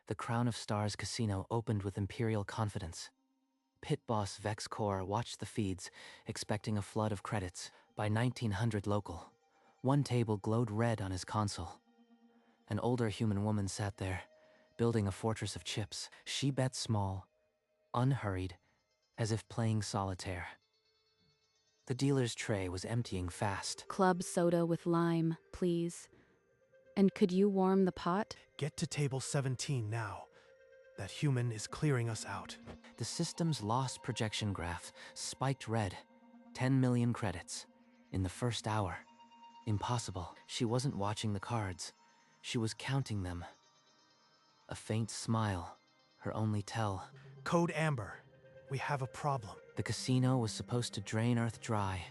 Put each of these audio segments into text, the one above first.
The Crown of Stars casino opened with imperial confidence. Pit boss Vex Core watched the feeds, expecting a flood of credits. By 1900 local, one table glowed red on his console. An older human woman sat there, building a fortress of chips. She bet small, unhurried, as if playing solitaire. The dealer's tray was emptying fast. Club soda with lime, please. And could you warm the pot? Get to table 17 now. That human is clearing us out. The system's loss projection graph spiked red. 10 million credits. In the first hour. Impossible. She wasn't watching the cards. She was counting them. A faint smile, her only tell. Code Amber. We have a problem. The casino was supposed to drain Earth dry,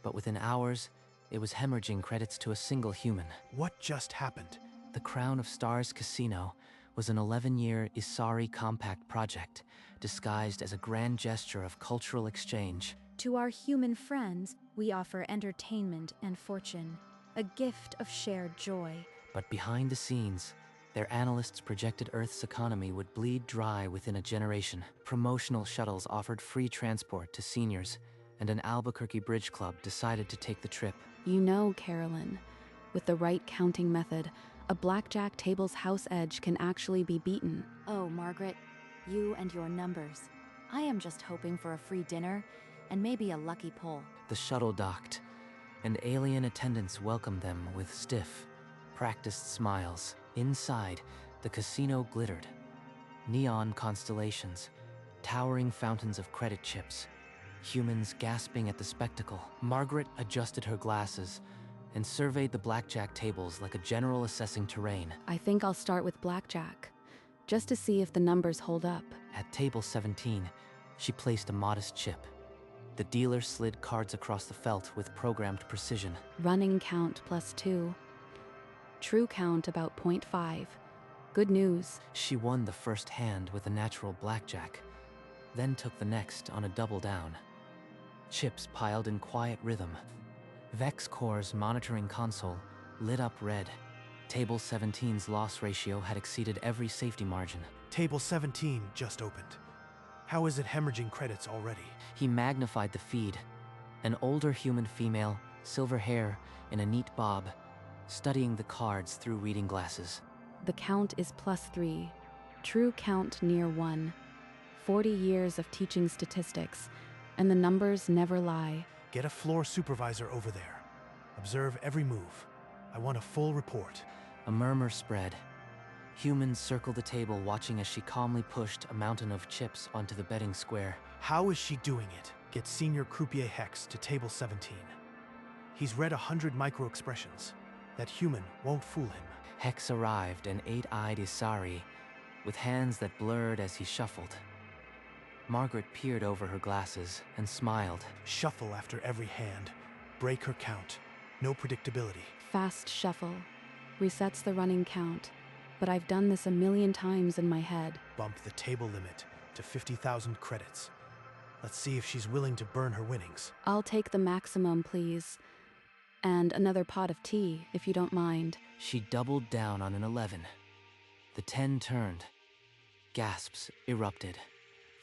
but within hours, it was hemorrhaging credits to a single human. What just happened? The Crown of Stars Casino was an 11-year Isari compact project, disguised as a grand gesture of cultural exchange. To our human friends, we offer entertainment and fortune, a gift of shared joy. But behind the scenes, their analysts projected Earth's economy would bleed dry within a generation. Promotional shuttles offered free transport to seniors, and an Albuquerque Bridge Club decided to take the trip. You know, Carolyn, with the right counting method, a blackjack table's house edge can actually be beaten. Oh, Margaret, you and your numbers. I am just hoping for a free dinner and maybe a lucky pull. The shuttle docked, and alien attendants welcomed them with stiff, practiced smiles. Inside, the casino glittered. Neon constellations, towering fountains of credit chips, humans gasping at the spectacle. Margaret adjusted her glasses and surveyed the blackjack tables like a general assessing terrain. I think I'll start with blackjack, just to see if the numbers hold up. At table 17, she placed a modest chip. The dealer slid cards across the felt with programmed precision. Running count +2. True count about 0.5. Good news. She won the first hand with a natural blackjack, then took the next on a double down. Chips piled in quiet rhythm. Vex Core's monitoring console lit up red. Table 17's loss ratio had exceeded every safety margin. Table 17 just opened. How is it hemorrhaging credits already? He magnified the feed. An older human female, silver hair, in a neat bob, studying the cards through reading glasses. The count is +3. True count near 1. 40 years of teaching statistics, and the numbers never lie. Get a floor supervisor over there. Observe every move. I want a full report. A murmur spread. Humans circled the table watching as she calmly pushed a mountain of chips onto the betting square. How is she doing it? Get Senior Croupier Hex to table 17. He's read 100 micro-expressions. That human won't fool him. Hex arrived, an eight-eyed Isari, with hands that blurred as he shuffled. Margaret peered over her glasses and smiled. Shuffle after every hand. Break her count. No predictability. Fast shuffle. Resets the running count. But I've done this a million times in my head. Bump the table limit to 50,000 credits. Let's see if she's willing to burn her winnings. I'll take the maximum, please. And another pot of tea, if you don't mind. She doubled down on an 11. The 10 turned. Gasps erupted.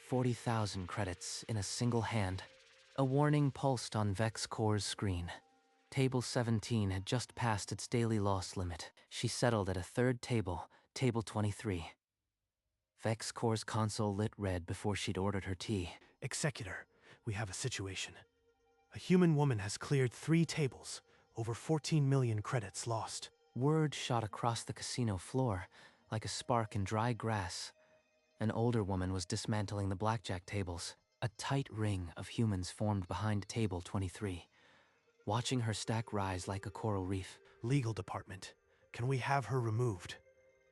40,000 credits in a single hand. A warning pulsed on Vex Core's screen. Table 17 had just passed its daily loss limit. She settled at a third table, table 23. Vex Core's console lit red before she'd ordered her tea. Executor, we have a situation. A human woman has cleared 3 tables. Over 14 million credits lost. Word shot across the casino floor like a spark in dry grass. An older woman was dismantling the blackjack tables. A tight ring of humans formed behind table 23, watching her stack rise like a coral reef. Legal department, can we have her removed?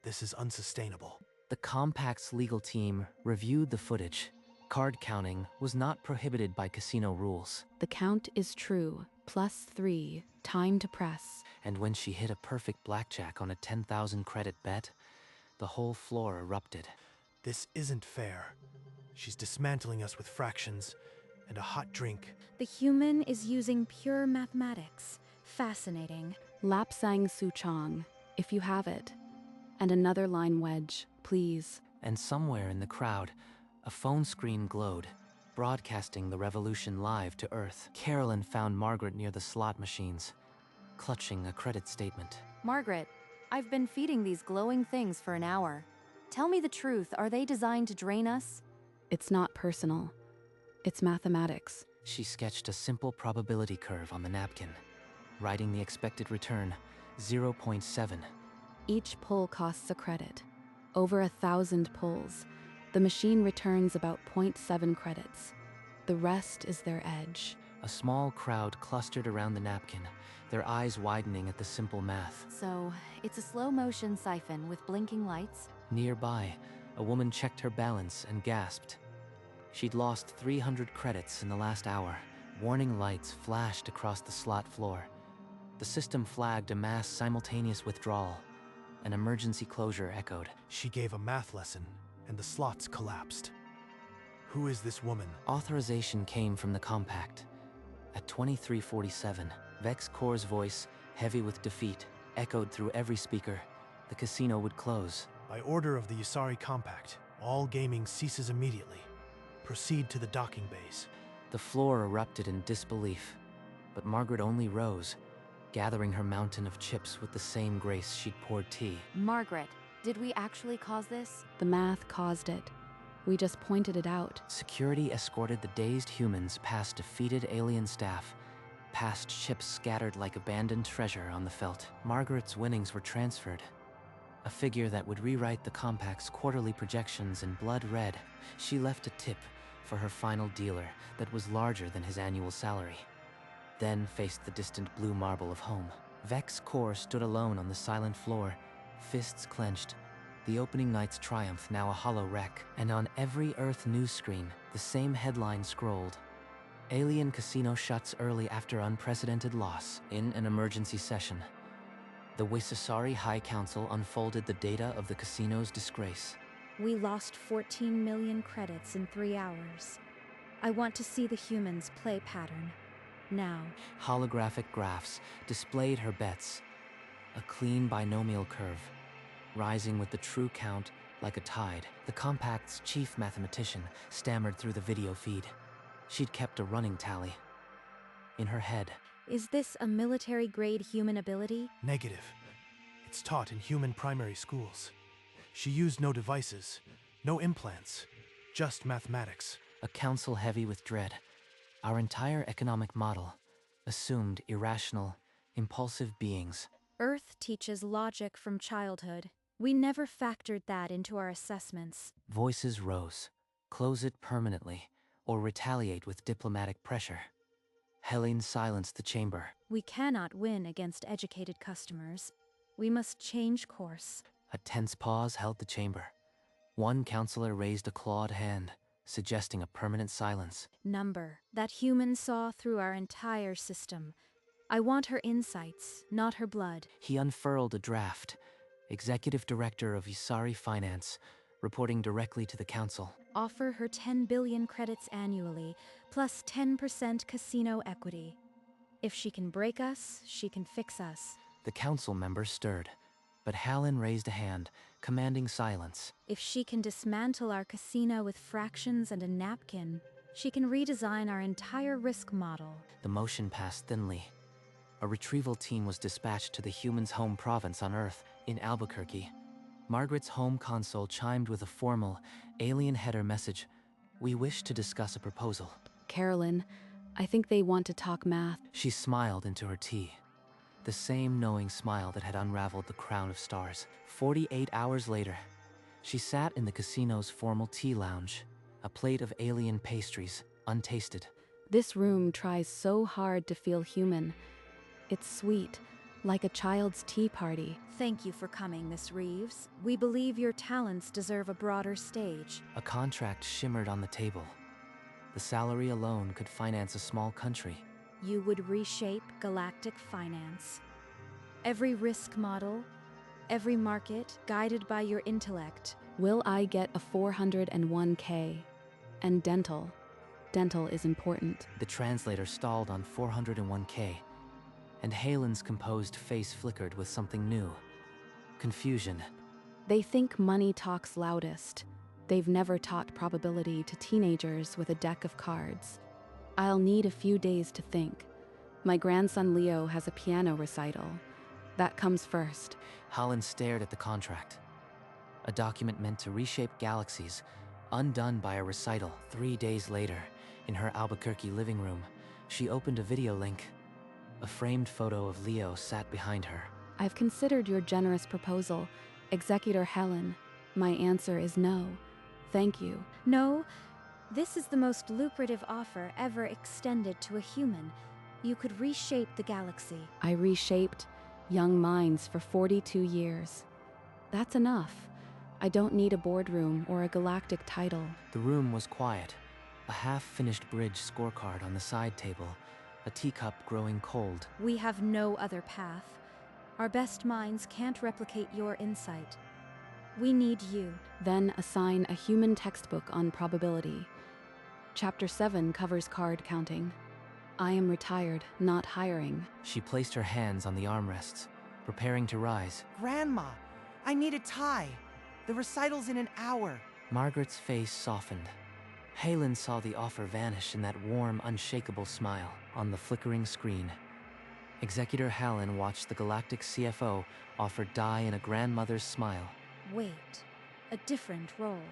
This is unsustainable. The Compact's legal team reviewed the footage. Card counting was not prohibited by casino rules. The count is true. +3. Time to press. And when she hit a perfect blackjack on a 10,000 credit bet, the whole floor erupted. This isn't fair. She's dismantling us with fractions and a hot drink. The human is using pure mathematics. Fascinating. Lapsang Souchong, if you have it. And another line wedge, please. And somewhere in the crowd, a phone screen glowed, broadcasting the revolution live to Earth. Carolyn found Margaret near the slot machines, clutching a credit statement. Margaret, I've been feeding these glowing things for an hour. Tell me the truth, are they designed to drain us? It's not personal. It's mathematics. She sketched a simple probability curve on the napkin, writing the expected return, 0.7. Each pull costs a credit. Over 1,000 pulls. The machine returns about 0.7 credits. The rest is their edge. A small crowd clustered around the napkin, their eyes widening at the simple math. So, it's a slow-motion siphon with blinking lights? Nearby, a woman checked her balance and gasped. She'd lost 300 credits in the last hour. Warning lights flashed across the slot floor. The system flagged a mass simultaneous withdrawal. An emergency closure echoed. She gave a math lesson, and the slots collapsed. Who is this woman? Authorization came from the compact. At 23:47, Vex Corps' voice, heavy with defeat, echoed through every speaker. The casino would close. By order of the Usari Compact, all gaming ceases immediately. Proceed to the docking bays. The floor erupted in disbelief, but Margaret only rose, gathering her mountain of chips with the same grace she'd poured tea. Margaret, did we actually cause this? The math caused it. We just pointed it out. Security escorted the dazed humans past defeated alien staff, past chips scattered like abandoned treasure on the felt. Margaret's winnings were transferred. A figure that would rewrite the compact's quarterly projections in blood red. She left a tip for her final dealer that was larger than his annual salary. Then faced the distant blue marble of home. Vex Corps stood alone on the silent floor, fists clenched. The opening night's triumph now a hollow wreck, and on every Earth news screen, the same headline scrolled. Alien casino shuts early after unprecedented loss. In an emergency session, the Wisasari High Council unfolded the data of the casino's disgrace. We lost 14 million credits in 3 hours. I want to see the humans' play pattern. Now. Holographic graphs displayed her bets. A clean binomial curve, rising with the true count like a tide. The compact's chief mathematician stammered through the video feed. She'd kept a running tally. In her head. Is this a military-grade human ability? Negative. It's taught in human primary schools. She used no devices, no implants, just mathematics. A council heavy with dread. Our entire economic model assumed irrational, impulsive beings. Earth teaches logic from childhood. We never factored that into our assessments. Voices rose. Close it permanently, or retaliate with diplomatic pressure. Helene silenced the chamber. We cannot win against educated customers. We must change course. A tense pause held the chamber. One counselor raised a clawed hand, suggesting a permanent silence. Number that human saw through our entire system. I want her insights, not her blood. He unfurled a draft. Executive Director of Usari Finance, reporting directly to the council. Offer her 10 billion credits annually, plus 10% casino equity. If she can break us, she can fix us. The council member stirred, but Hallen raised a hand, commanding silence. If she can dismantle our casino with fractions and a napkin, she can redesign our entire risk model. The motion passed thinly. A retrieval team was dispatched to the human's home province on Earth, in Albuquerque. Margaret's home console chimed with a formal, alien header message. We wish to discuss a proposal. Carolyn, I think they want to talk math. She smiled into her tea. The same knowing smile that had unraveled the crown of stars. 48 hours later, she sat in the casino's formal tea lounge, a plate of alien pastries, untasted. This room tries so hard to feel human. It's sweet, like a child's tea party. Thank you for coming, Miss Reeves. We believe your talents deserve a broader stage. A contract shimmered on the table. The salary alone could finance a small country. You would reshape galactic finance. Every risk model, every market, guided by your intellect. Will I get a 401k? And dental. Dental is important. The translator stalled on 401k, and Halen's composed face flickered with something new. Confusion. They think money talks loudest. They've never taught probability to teenagers with a deck of cards. I'll need a few days to think. My grandson Leo has a piano recital. That comes first. Holland stared at the contract. A document meant to reshape galaxies, undone by a recital. 3 days later, in her Albuquerque living room, she opened a video link. A framed photo of Leo sat behind her. I've considered your generous proposal, Executor Helen. My answer is no. Thank you. No, this is the most lucrative offer ever extended to a human. You could reshape the galaxy. I reshaped young minds for 42 years. That's enough. I don't need a boardroom or a galactic title. The room was quiet. A half-finished bridge scorecard on the side table, a teacup growing cold. We have no other path. Our best minds can't replicate your insight. We need you. Then assign a human textbook on probability. Chapter 7 covers card counting. I am retired, not hiring. She placed her hands on the armrests, preparing to rise. Grandma, I need a tie. The recital's in an hour. Margaret's face softened. Halen saw the offer vanish in that warm, unshakable smile on the flickering screen. Executor Halen watched the galactic CFO offer die in a grandmother's smile. Wait, a different role.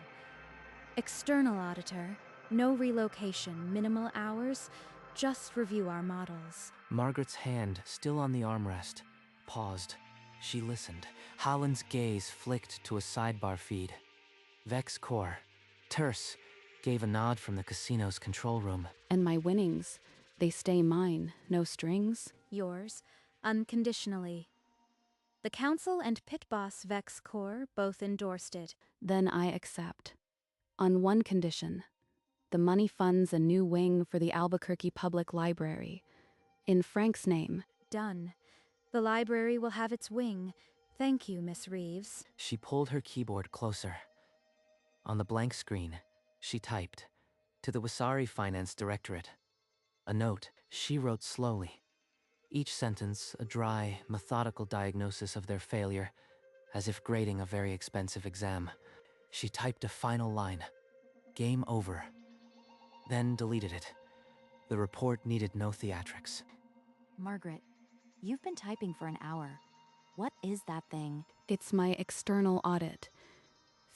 External auditor, no relocation, minimal hours, just review our models. Margaret's hand, still on the armrest, paused. She listened. Holland's gaze flicked to a sidebar feed. Vex Core, terse, gave a nod from the casino's control room. And my winnings, they stay mine, no strings? Yours, unconditionally. The Council and Pit Boss Vex Core both endorsed it. Then I accept. On one condition. The money funds a new wing for the Albuquerque Public Library. In Frank's name. Done. The library will have its wing. Thank you, Miss Reeves. She pulled her keyboard closer. On the blank screen, she typed, "To the Wasari Finance Directorate." A note she wrote slowly. Each sentence a dry, methodical diagnosis of their failure, as if grading a very expensive exam. She typed a final line. Game over. Then deleted it. The report needed no theatrics. Margaret, you've been typing for an hour. What is that thing? It's my external audit.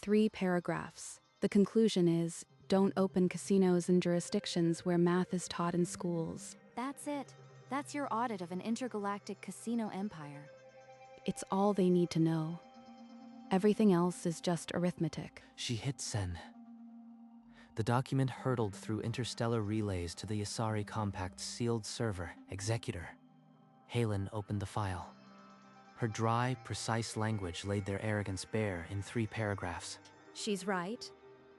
3 paragraphs. The conclusion is, don't open casinos in jurisdictions where math is taught in schools. That's it. That's your audit of an intergalactic casino empire. It's all they need to know. Everything else is just arithmetic. She hit send. The document hurtled through interstellar relays to the Asari Compact's sealed server, Executor. Halen opened the file. Her dry, precise language laid their arrogance bare in 3 paragraphs. She's right.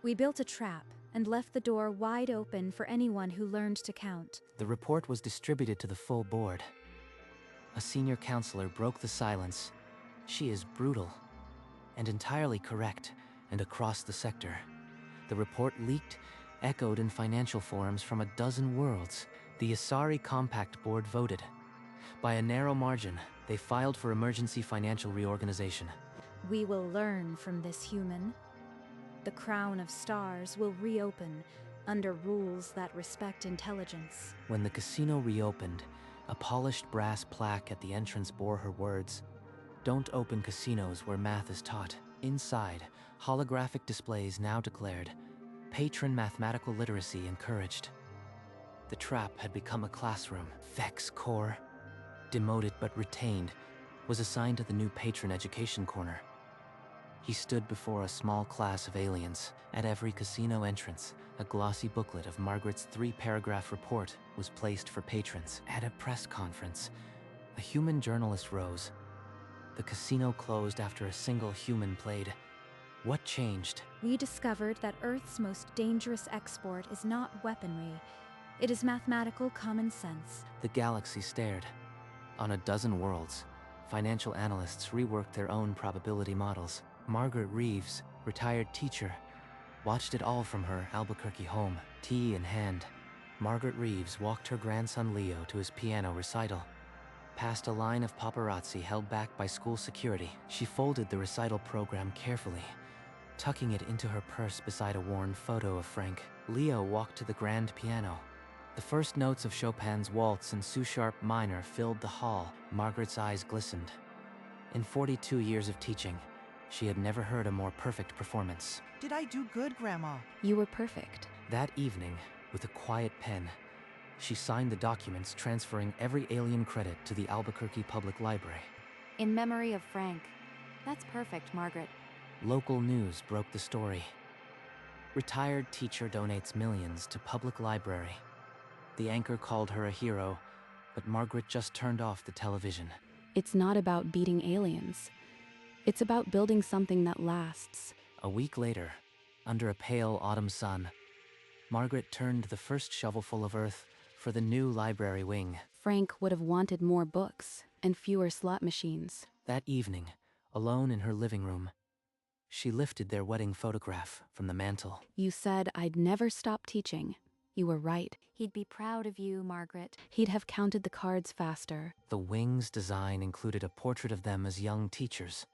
We built a trap and left the door wide open for anyone who learned to count. The report was distributed to the full board. A senior counselor broke the silence. She is brutal, and entirely correct, and across the sector. The report leaked, echoed in financial forums from a dozen worlds. The Asari Compact Board voted. By a narrow margin, they filed for emergency financial reorganization. We will learn from this human. The Crown of Stars will reopen under rules that respect intelligence. When the casino reopened, a polished brass plaque at the entrance bore her words, "Don't open casinos where math is taught." Inside, holographic displays now declared, "Patron mathematical literacy encouraged." The trap had become a classroom. Vex Core, demoted but retained, was assigned to the new patron education corner. He stood before a small class of aliens. At every casino entrance, a glossy booklet of Margaret's 3-paragraph report was placed for patrons. At a press conference, a human journalist rose. The casino closed after a single human played. What changed? We discovered that Earth's most dangerous export is not weaponry. It is mathematical common sense. The galaxy stared. On a dozen worlds, financial analysts reworked their own probability models. Margaret Reeves, retired teacher, watched it all from her Albuquerque home, tea in hand. Margaret Reeves walked her grandson Leo to his piano recital. Past a line of paparazzi held back by school security, she folded the recital program carefully, tucking it into her purse beside a worn photo of Frank. Leo walked to the grand piano. The first notes of Chopin's waltz in sous-sharp minor filled the hall. Margaret's eyes glistened. In 42 years of teaching, she had never heard a more perfect performance. Did I do good, Grandma? You were perfect. That evening, with a quiet pen, she signed the documents transferring every alien credit to the Albuquerque Public Library. In memory of Frank. That's perfect, Margaret. Local news broke the story. Retired teacher donates millions to public library. The anchor called her a hero, but Margaret just turned off the television. It's not about beating aliens. It's about building something that lasts. A week later, under a pale autumn sun, Margaret turned the first shovelful of earth for the new library wing. Frank would have wanted more books and fewer slot machines. That evening, alone in her living room, she lifted their wedding photograph from the mantel. You said I'd never stop teaching. You were right. He'd be proud of you, Margaret. He'd have counted the cards faster. The wing's design included a portrait of them as young teachers,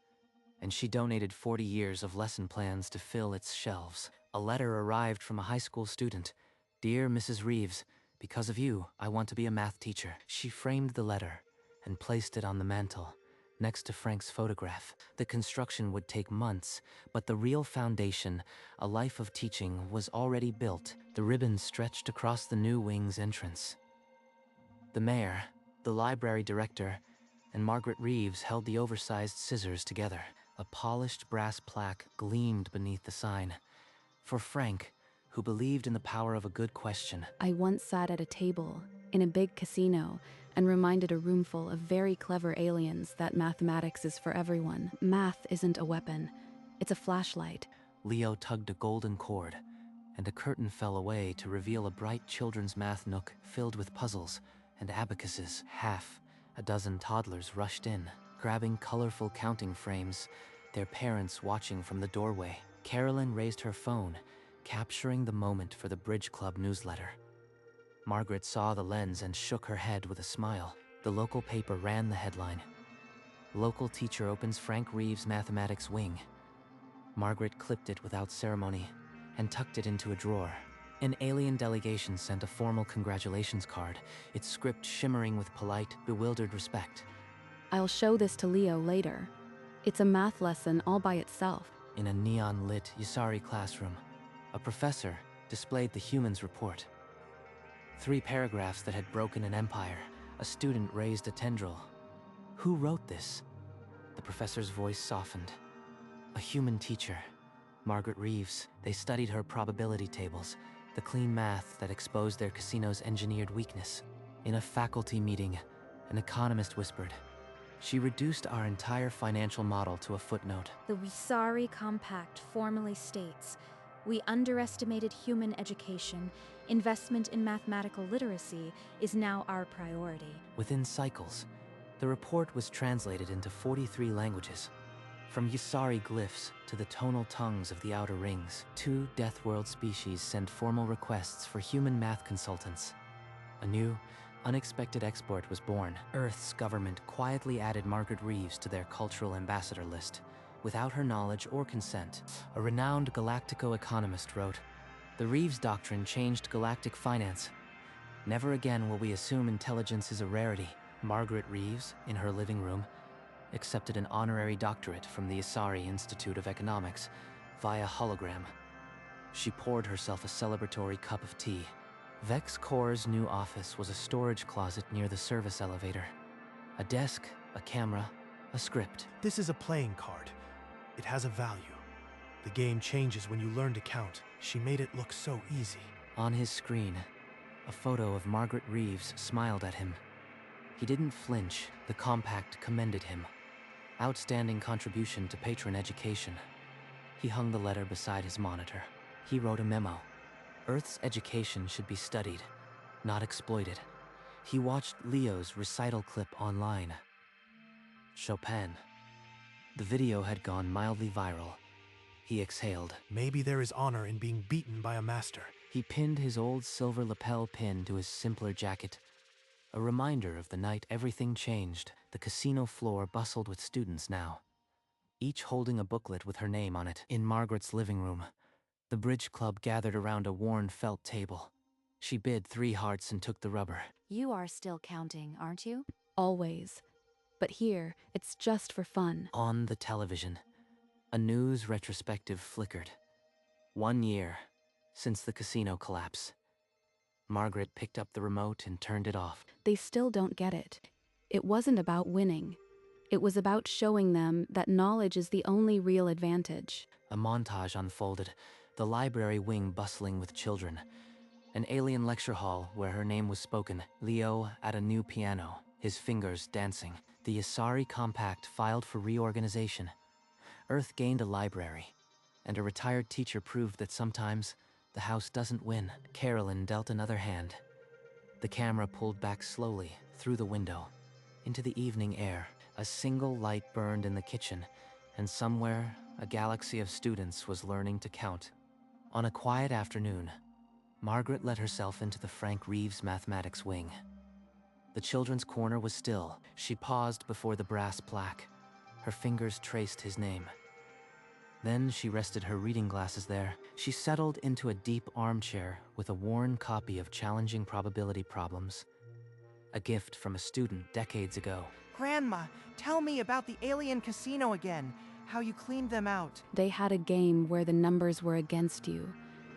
and she donated 40 years of lesson plans to fill its shelves. A letter arrived from a high school student. "Dear Mrs. Reeves, because of you, I want to be a math teacher." She framed the letter and placed it on the mantel, next to Frank's photograph. The construction would take months, but the real foundation, a life of teaching, was already built. The ribbon stretched across the new wing's entrance. The mayor, the library director, and Margaret Reeves held the oversized scissors together. A polished brass plaque gleamed beneath the sign. For Frank, who believed in the power of a good question. I once sat at a table in a big casino and reminded a roomful of very clever aliens that mathematics is for everyone. Math isn't a weapon. It's a flashlight. Leo tugged a golden cord, and a curtain fell away to reveal a bright children's math nook filled with puzzles and abacuses. Half a dozen toddlers rushed in, grabbing colorful counting frames, their parents watching from the doorway. Carolyn raised her phone, capturing the moment for the Bridge Club newsletter. Margaret saw the lens and shook her head with a smile. The local paper ran the headline: "Local teacher opens Frank Reeves' mathematics wing." Margaret clipped it without ceremony and tucked it into a drawer. An alien delegation sent a formal congratulations card, its script shimmering with polite, bewildered respect. I'll show this to Leo later. It's a math lesson all by itself. In a neon-lit Yasari classroom, a professor displayed the Humans Report. 3 paragraphs that had broken an empire. A student raised a tendril. Who wrote this? The professor's voice softened. A human teacher, Margaret Reeves. They studied her probability tables, the clean math that exposed their casino's engineered weakness. In a faculty meeting, an economist whispered, "She reduced our entire financial model to a footnote." The Wisari Compact formally states, "We underestimated human education. Investment in mathematical literacy is now our priority." Within cycles, the report was translated into 43 languages. From Yasari glyphs to the tonal tongues of the Outer Rings, 2 Death World species sent formal requests for human math consultants. A new, unexpected export was born. Earth's government quietly added Margaret Reeves to their cultural ambassador list, without her knowledge or consent. A renowned galactico-economist wrote, "The Reeves Doctrine changed galactic finance. Never again will we assume intelligence is a rarity." Margaret Reeves, in her living room, accepted an honorary doctorate from the Isari Institute of Economics via hologram. She poured herself a celebratory cup of tea. Vex Corps' new office was a storage closet near the service elevator. A desk, a camera, a script. This is a playing card. It has a value. The game changes when you learn to count. She made it look so easy. On his screen, a photo of Margaret Reeves smiled at him. He didn't flinch. The compact commended him. Outstanding contribution to patron education. He hung the letter beside his monitor. He wrote a memo. Earth's education should be studied, not exploited. He watched Leo's recital clip online. Chopin. The video had gone mildly viral. He exhaled. Maybe there is honor in being beaten by a master. He pinned his old silver lapel pin to his simpler jacket. a reminder of the night everything changed. The casino floor bustled with students now, each holding a booklet with her name on it. In Margaret's living room, the bridge club gathered around a worn felt table. She bid 3 hearts and took the rubber. You are still counting, aren't you? Always. But here, it's just for fun. On the television, a news retrospective flickered. 1 year since the casino collapse. Margaret picked up the remote and turned it off. They still don't get it. It wasn't about winning. It was about showing them that knowledge is the only real advantage. A montage unfolded, the library wing bustling with children. An alien lecture hall where her name was spoken. Leo at a new piano, his fingers dancing. The Asari Compact filed for reorganization. Earth gained a library, and a retired teacher proved that sometimes the house doesn't win. Carolyn dealt another hand. The camera pulled back slowly through the window into the evening air. A single light burned in the kitchen, and somewhere a galaxy of students was learning to count. On a quiet afternoon, Margaret let herself into the Frank Reeves mathematics wing. The children's corner was still. She paused before the brass plaque. Her fingers traced his name. Then she rested her reading glasses there. She settled into a deep armchair with a worn copy of Challenging Probability Problems, a gift from a student decades ago. Grandma, tell me about the alien casino again, how you cleaned them out. They had a game where the numbers were against you,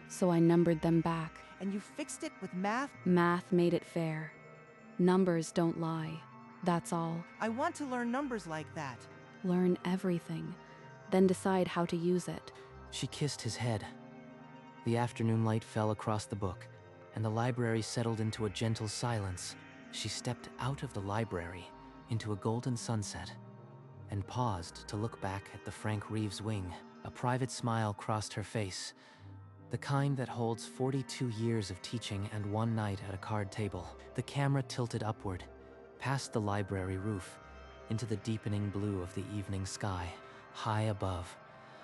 so I numbered them back. And you fixed it with math? Math made it fair. Numbers don't lie. That's all. I want to learn numbers like that. Learn everything, then decide how to use it. She kissed his head. The afternoon light fell across the book, and the library settled into a gentle silence. She stepped out of the library into a golden sunset and paused to look back at the Frank Reeves wing. A private smile crossed her face, the kind that holds 42 years of teaching and 1 night at a card table. The camera tilted upward, past the library roof, into the deepening blue of the evening sky. High above,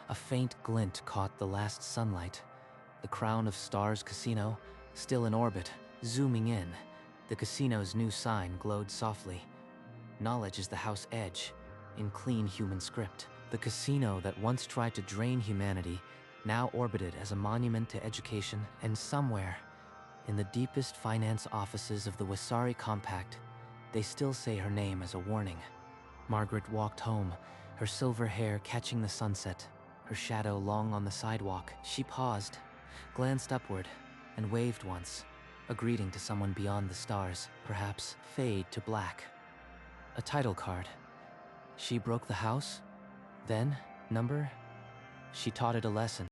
a faint glint caught the last sunlight. The Crown of Stars Casino, still in orbit. Zooming in, the casino's new sign glowed softly. Knowledge is the house edge, in clean human script. The casino that once tried to drain humanity now orbited as a monument to education, and somewhere, in the deepest finance offices of the Wasari Compact, they still say her name as a warning. Margaret walked home, her silver hair catching the sunset, her shadow long on the sidewalk. She paused, glanced upward, and waved once, a greeting to someone beyond the stars, perhaps fade to black. A title card. She broke the house? Then, number? She taught it a lesson.